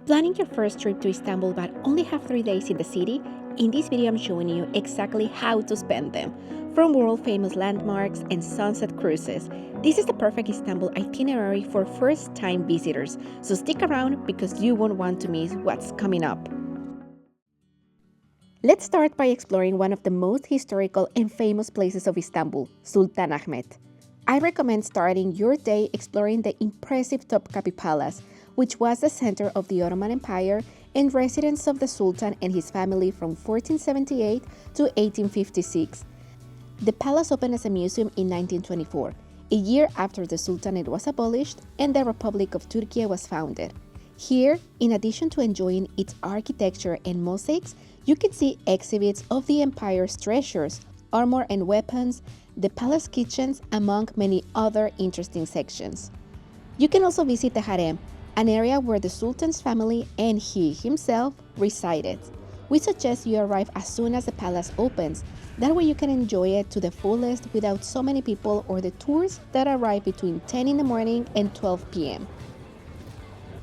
Planning your first trip to Istanbul but only have 3 days in the city? In this video I'm showing you exactly how to spend them. From world famous landmarks and sunset cruises, this is the perfect Istanbul itinerary for first time visitors, so stick around because you won't want to miss what's coming up. Let's start by exploring one of the most historical and famous places of Istanbul, Sultanahmet. I recommend starting your day exploring the impressive Topkapi Palace, which was the center of the Ottoman Empire and residence of the Sultan and his family from 1478 to 1856. The palace opened as a museum in 1924, a year after the Sultanate was abolished and the Republic of Turkey was founded. Here, in addition to enjoying its architecture and mosaics, you can see exhibits of the empire's treasures, armor and weapons, the palace kitchens, among many other interesting sections. You can also visit the harem, an area where the Sultan's family and he himself resided. We suggest you arrive as soon as the palace opens. That way you can enjoy it to the fullest without so many people or the tours that arrive between 10 in the morning and 12 p.m.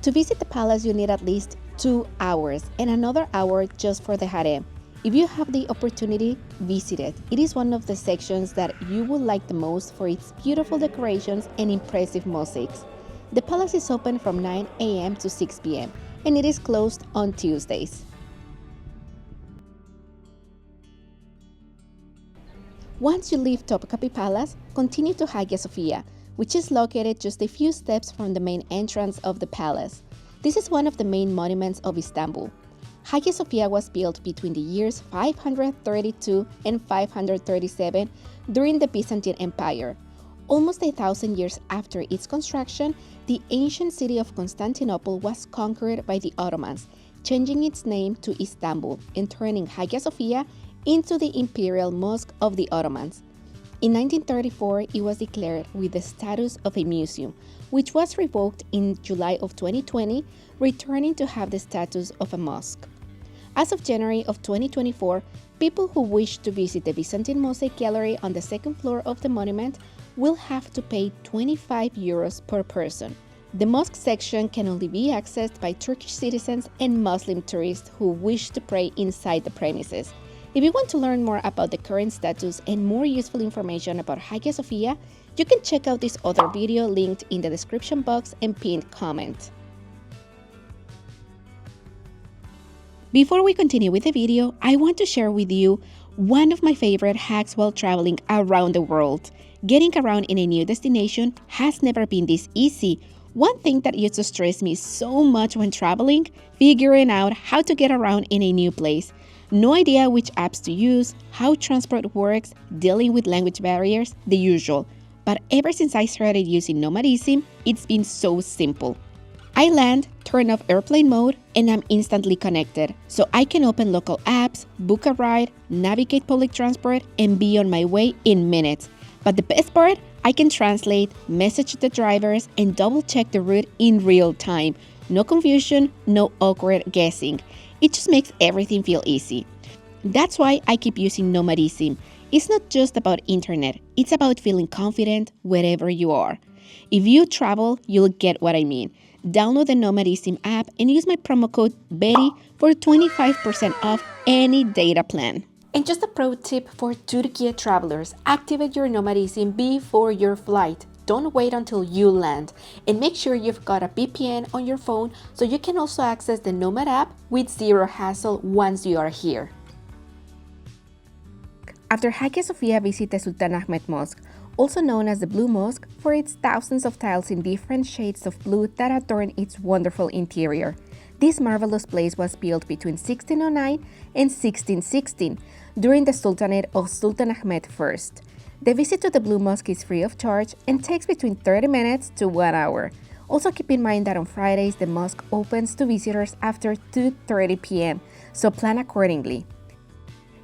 To visit the palace, you need at least 2 hours and another hour just for the harem. If you have the opportunity, visit it. It is one of the sections that you will like the most for its beautiful decorations and impressive mosaics. The palace is open from 9 a.m. to 6 p.m. and it is closed on Tuesdays. Once you leave Topkapi Palace, continue to Hagia Sophia, which is located just a few steps from the main entrance of the palace. This is one of the main monuments of Istanbul. Hagia Sophia was built between the years 532 and 537 during the Byzantine Empire. Almost 1,000 years after its construction, the ancient city of Constantinople was conquered by the Ottomans, changing its name to Istanbul and turning Hagia Sophia into the Imperial Mosque of the Ottomans. In 1934, it was declared with the status of a museum, which was revoked in July of 2020, returning to have the status of a mosque. As of January of 2024, people who wish to visit the Byzantine Mosaic Gallery on the second floor of the monument will have to pay 25 euros per person. The mosque section can only be accessed by Turkish citizens and Muslim tourists who wish to pray inside the premises. If you want to learn more about the current status and more useful information about Hagia Sophia, you can check out this other video linked in the description box and pinned comment. Before we continue with the video, I want to share with you one of my favorite hacks while traveling around the world. Getting around in a new destination has never been this easy. One thing that used to stress me so much when traveling, figuring out how to get around in a new place. No idea which apps to use, how transport works, dealing with language barriers, the usual. But ever since I started using Nomadism, it's been so simple. I land, turn off airplane mode, and I'm instantly connected. So I can open local apps, book a ride, navigate public transport, and be on my way in minutes. But the best part, I can translate, message the drivers, and double check the route in real time. No confusion, no awkward guessing. It just makes everything feel easy. That's why I keep using Nomadism. It's not just about internet, it's about feeling confident wherever you are. If you travel, you'll get what I mean. Download the Nomadism app and use my promo code Betty for 25% off any data plan. And just a pro tip for Turkey travelers, activate your Nomadism before your flight. Don't wait until you land, and make sure you've got a VPN on your phone so you can also access the Nomad app with zero hassle once you are here. After Hagia Sophia, visit the Sultanahmet Mosque, also known as the Blue Mosque, for its thousands of tiles in different shades of blue that adorn its wonderful interior. This marvelous place was built between 1609 and 1616 during the Sultanate of Sultanahmet I. The visit to the Blue Mosque is free of charge and takes between 30 minutes to 1 hour. Also keep in mind that on Fridays the mosque opens to visitors after 2:30 p.m., so plan accordingly.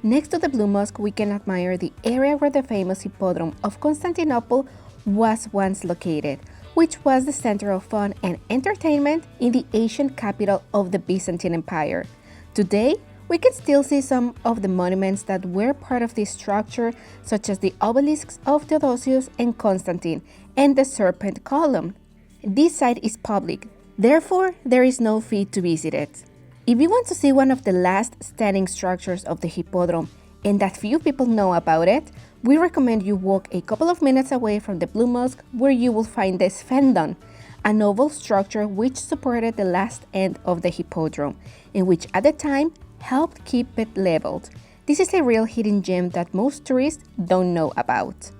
Next to the Blue Mosque, we can admire the area where the famous Hippodrome of Constantinople was once located, which was the center of fun and entertainment in the ancient capital of the Byzantine Empire. Today, we can still see some of the monuments that were part of this structure, such as the obelisks of Theodosius and Constantine and the Serpent Column. This site is public, Therefore, there is no fee to visit it. If you want to see one of the last standing structures of the Hippodrome and that few people know about it, we recommend you walk a couple of minutes away from the Blue Mosque where you will find the Sfendon, an oval structure which supported the last end of the Hippodrome and which at the time helped keep it leveled. This is a real hidden gem that most tourists don't know about.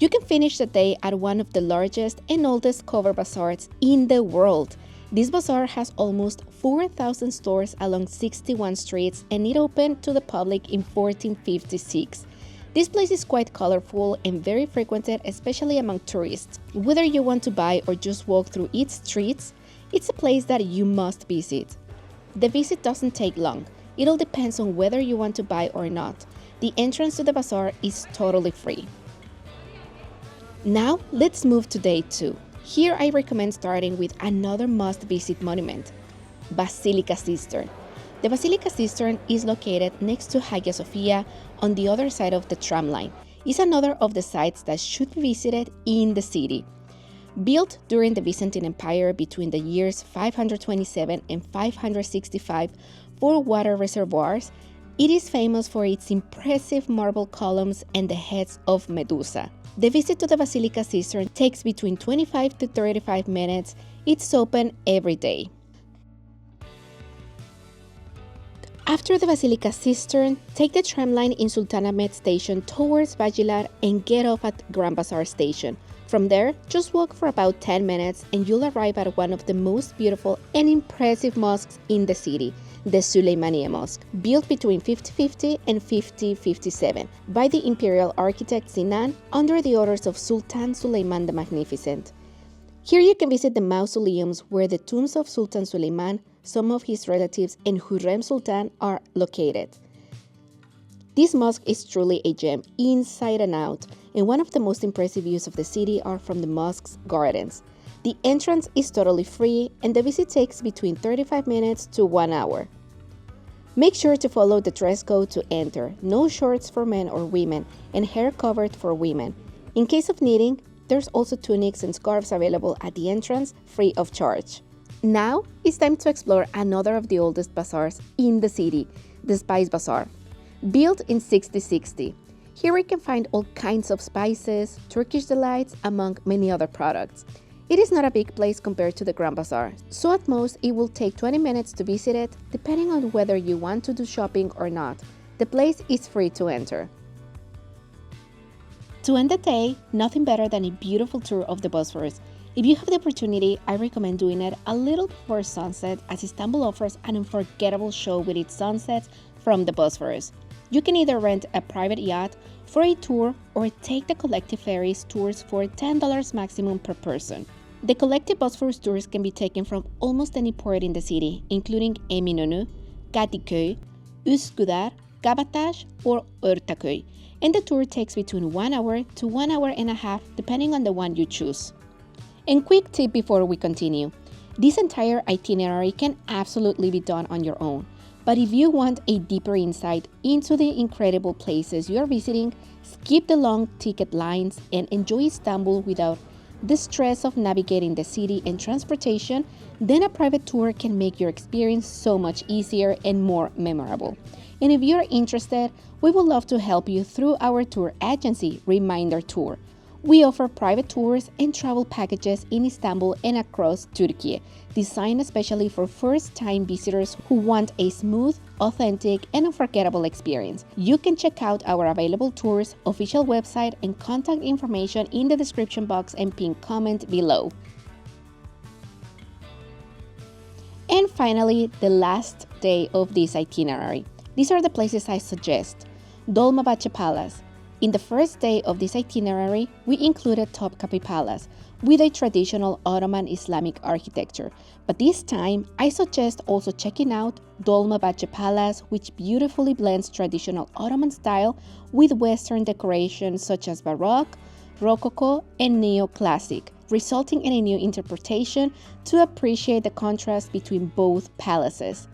You can finish the day at one of the largest and oldest covered bazaars in the world. This bazaar has almost 4,000 stores along 61 streets and it opened to the public in 1456. This place is quite colorful and very frequented, especially among tourists. Whether you want to buy or just walk through its streets, it's a place that you must visit. The visit doesn't take long. It all depends on whether you want to buy or not. The entrance to the bazaar is totally free. Now, let's move to day 2. Here I recommend starting with another must-visit monument, Basilica Cistern. The Basilica Cistern is located next to Hagia Sophia on the other side of the tram line. It's another of the sites that should be visited in the city. Built during the Byzantine Empire between the years 527 and 565 for water reservoirs, it is famous for its impressive marble columns and the heads of Medusa. The visit to the Basilica Cistern takes between 25 to 35 minutes. It's open every day. After the Basilica Cistern, take the tramline in Sultanahmet station towards Bajilar and get off at Grand Bazaar station. From there, just walk for about 10 minutes and you'll arrive at one of the most beautiful and impressive mosques in the city, the Süleymaniye Mosque, built between 5050 and 5057 by the imperial architect Sinan under the orders of Sultan Suleiman the Magnificent. Here you can visit the mausoleums where the tombs of Sultan Suleiman, some of his relatives, and Hurrem Sultan are located. This mosque is truly a gem inside and out, and one of the most impressive views of the city are from the mosque's gardens. The entrance is totally free and the visit takes between 35 minutes to 1 hour. Make sure to follow the dress code to enter, no shorts for men or women, and hair covered for women. In case of needing, there's also tunics and scarves available at the entrance, free of charge. Now, it's time to explore another of the oldest bazaars in the city, the Spice Bazaar. Built in 1660, here we can find all kinds of spices, Turkish delights, among many other products. It is not a big place compared to the Grand Bazaar, so at most it will take 20 minutes to visit it, depending on whether you want to do shopping or not. The place is free to enter. To end the day, nothing better than a beautiful tour of the Bosphorus. If you have the opportunity, I recommend doing it a little before sunset, as Istanbul offers an unforgettable show with its sunsets from the Bosphorus. You can either rent a private yacht for a tour or take the collective ferries tours for $10 maximum per person. The collective Bosphorus tours can be taken from almost any port in the city, including Eminönü, Kadıköy, Üsküdar, Kabataş, or Ortaköy, and the tour takes between 1 hour to 1 hour and a half, depending on the one you choose. And quick tip before we continue, this entire itinerary can absolutely be done on your own. But if you want a deeper insight into the incredible places you are visiting, skip the long ticket lines and enjoy Istanbul without the stress of navigating the city and transportation, then a private tour can make your experience so much easier and more memorable. And if you're interested, we would love to help you through our tour agency, Reminder Tour. We offer private tours and travel packages in Istanbul and across Turkey, designed especially for first-time visitors who want a smooth, authentic, and unforgettable experience. You can check out our available tours, official website, and contact information in the description box and pinned comment below. And finally, the last day of this itinerary. These are the places I suggest. Dolmabahce Palace. In the first day of this itinerary, we included Topkapi Palace with a traditional Ottoman Islamic architecture. But this time, I suggest also checking out Dolmabahce Palace, which beautifully blends traditional Ottoman style with Western decorations such as Baroque, Rococo, and Neoclassic, resulting in a new interpretation to appreciate the contrast between both palaces.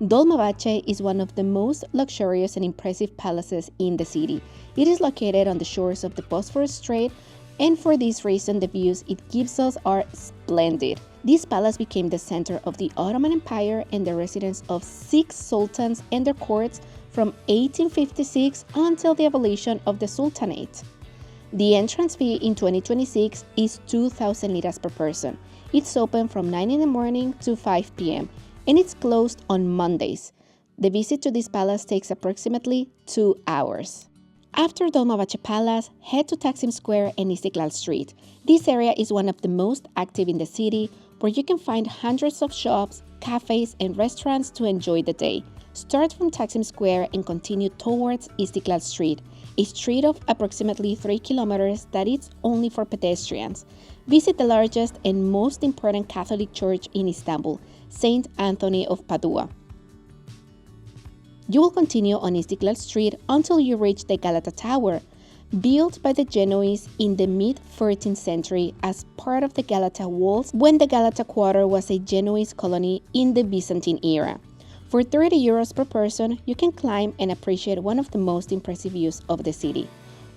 Dolmabahce is one of the most luxurious and impressive palaces in the city. It is located on the shores of the Bosphorus Strait, and for this reason the views it gives us are splendid. This palace became the center of the Ottoman Empire and the residence of 6 sultans and their courts from 1856 until the abolition of the Sultanate. The entrance fee in 2026 is 2,000 liras per person. It's open from 9 in the morning to 5 p.m. and it's closed on Mondays. The visit to this palace takes approximately 2 hours. After Dolmabahce Palace, head to Taksim Square and Istiklal Street. This area is one of the most active in the city, where you can find hundreds of shops, cafes, and restaurants to enjoy the day. Start from Taksim Square and continue towards Istiklal Street, a street of approximately 3 kilometers that is only for pedestrians. Visit the largest and most important Catholic church in Istanbul, Saint Anthony of Padua. You will continue on Istiklal Street until you reach the Galata Tower, built by the Genoese in the mid-13th century as part of the Galata walls when the Galata quarter was a Genoese colony in the Byzantine era. For 30 euros per person, you can climb and appreciate one of the most impressive views of the city.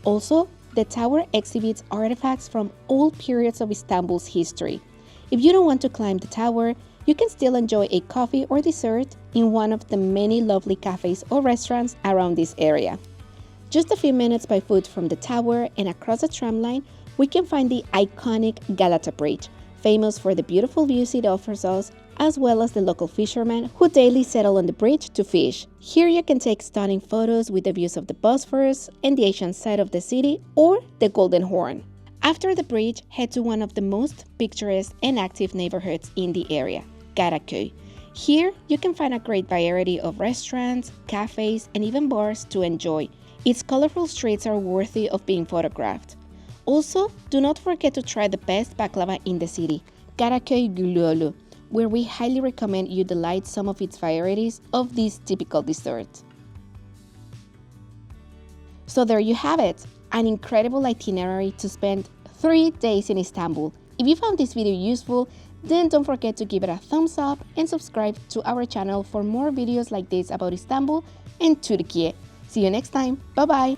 Also, the tower exhibits artifacts from all periods of Istanbul's history. If you don't want to climb the tower, you can still enjoy a coffee or dessert in one of the many lovely cafes or restaurants around this area. Just a few minutes by foot from the tower and across the tram line, we can find the iconic Galata Bridge, famous for the beautiful views it offers us, as well as the local fishermen who daily settle on the bridge to fish. Here you can take stunning photos with the views of the Bosphorus and the Asian side of the city or the Golden Horn. After the bridge, head to one of the most picturesque and active neighborhoods in the area, Karaköy. Here, you can find a great variety of restaurants, cafes, and even bars to enjoy. Its colorful streets are worthy of being photographed. Also, do not forget to try the best baklava in the city, Karaköy Gülüoğlu, where we highly recommend you delight some of its varieties of this typical dessert. So there you have it, an incredible itinerary to spend 3 days in Istanbul. If you found this video useful, then don't forget to give it a thumbs up and subscribe to our channel for more videos like this about Istanbul and Turkey. See you next time. Bye bye.